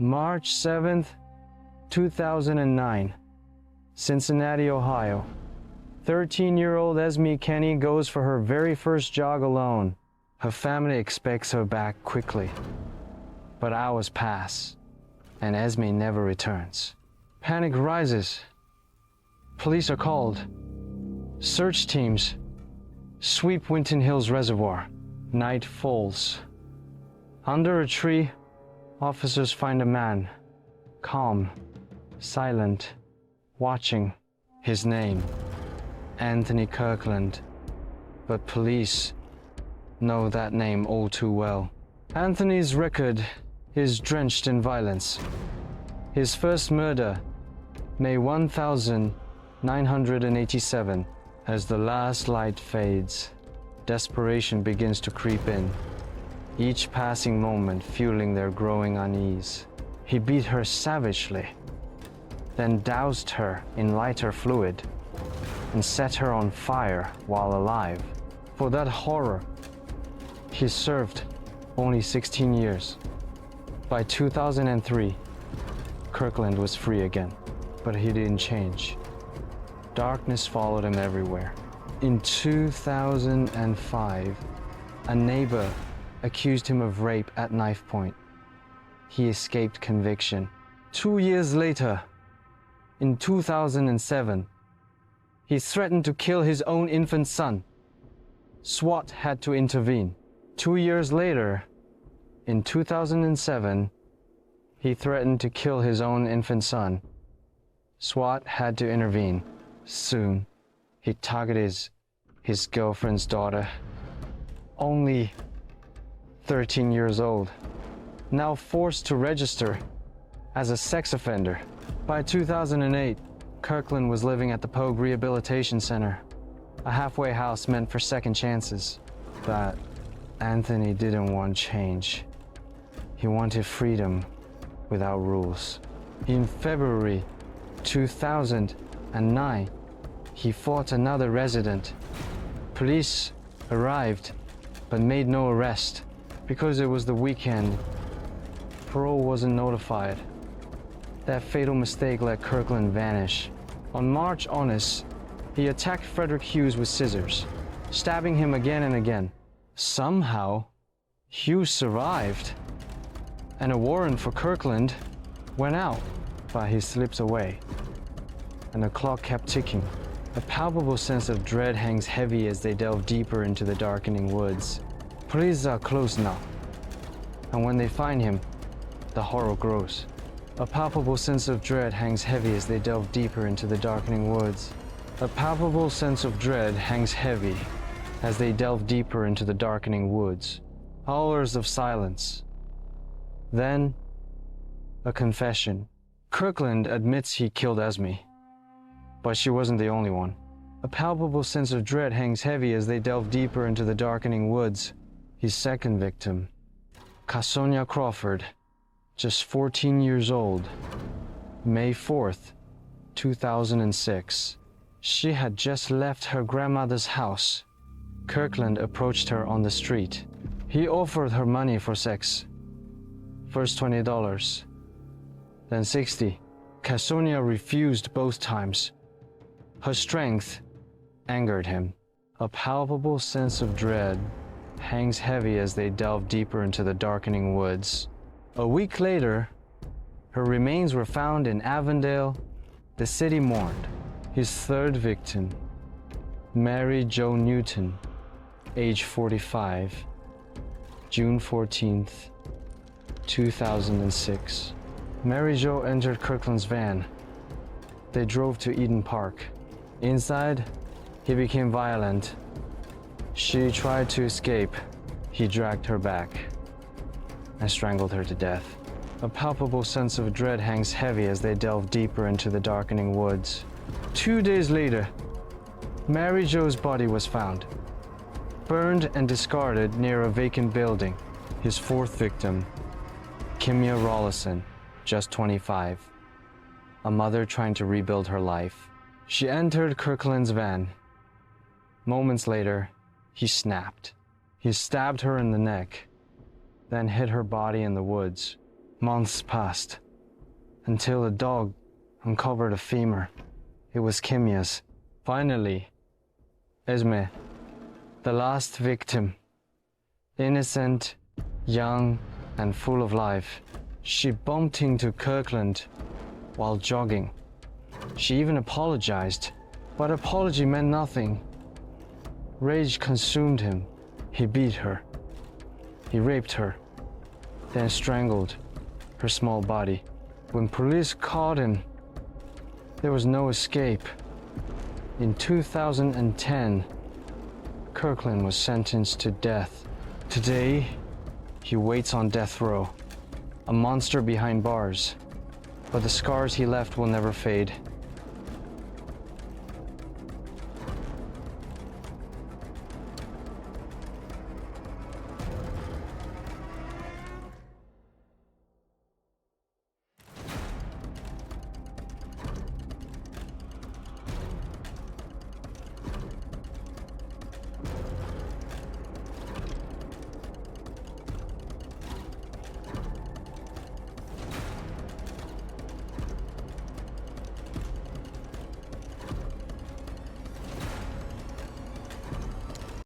March 7th, 2009, Cincinnati, Ohio. 13-year-old Esme Kenny goes for her very first jog alone. Her family expects her back quickly. But hours pass, and Esme never returns. Panic rises. Police are called. Search teams sweep Winton Hills Reservoir. Night falls. Under a tree, officers find a man, calm, silent, watching. His name, Anthony Kirkland. But police know that name all too well. Anthony's record is drenched in violence. His first murder, May 1987. As the last light fades, desperation begins to creep in, each passing moment fueling their growing unease. He beat her savagely, then doused her in lighter fluid and set her on fire while alive. For that horror, he served only 16 years. By 2003, Kirkland was free again, but he didn't change. Darkness followed him everywhere. In 2005, a neighbor accused him of rape at knife point. He escaped conviction. 2 years later, in 2007, he threatened to kill his own infant son. SWAT had to intervene. 2 years later, in 2007, he threatened to kill his own infant son. SWAT had to intervene. Soon, he targeted his girlfriend's daughter, only 13 years old, now forced to register as a sex offender. By 2008, Kirkland was living at the Pogue Rehabilitation Center, a halfway house meant for second chances. But Anthony didn't want change. He wanted freedom without rules. In February 2009, he fought another resident. Police arrived, but made no arrest. Because it was the weekend, parole wasn't notified. That fatal mistake let Kirkland vanish. On March honest, he attacked Frederick Hughes with scissors, stabbing him again and again. Somehow, Hughes survived, and a warrant for Kirkland went out, but he slips away, and the clock kept ticking. A palpable sense of dread hangs heavy as they delve deeper into the darkening woods. Police are close now, and when they find him, the horror grows. A palpable sense of dread hangs heavy as they delve deeper into the darkening woods. A palpable sense of dread hangs heavy as they delve deeper into the darkening woods. Hours of silence. Then, a confession. Kirkland admits he killed Esme, but she wasn't the only one. A palpable sense of dread hangs heavy as they delve deeper into the darkening woods. His second victim, Casonia Crawford, just 14 years old, May 4th, 2006. She had just left her grandmother's house. Kirkland approached her on the street. He offered her money for sex. First $20, then $60. Casonia refused both times. Her strength angered him. A palpable sense of dread hangs heavy as they delve deeper into the darkening woods. A week later, her remains were found in Avondale. The city mourned. His third victim, Mary Jo Newton, age 45, June 14th, 2006. Mary Jo entered Kirkland's van. They drove to Eden Park. Inside, he became violent. She tried to escape. He dragged her back and strangled her to death. A palpable sense of dread hangs heavy as they delve deeper into the darkening woods. 2 days later, Mary Jo's body was found, burned and discarded near a vacant building. His fourth victim, Kimya Rollison, just 25, a mother trying to rebuild her life. She entered Kirkland's van. Moments later, he snapped. He stabbed her in the neck, then hid her body in the woods. Months passed until a dog uncovered a femur. It was Kimya's. Finally, Esme, the last victim, innocent, young, and full of life. She bumped into Kirkland while jogging. She even apologized, but apology meant nothing. Rage consumed him. He beat her. He raped her, then strangled her small body. When police caught him, there was no escape. In 2010, Kirkland was sentenced to death. Today, he waits on death row, a monster behind bars. But the scars he left will never fade.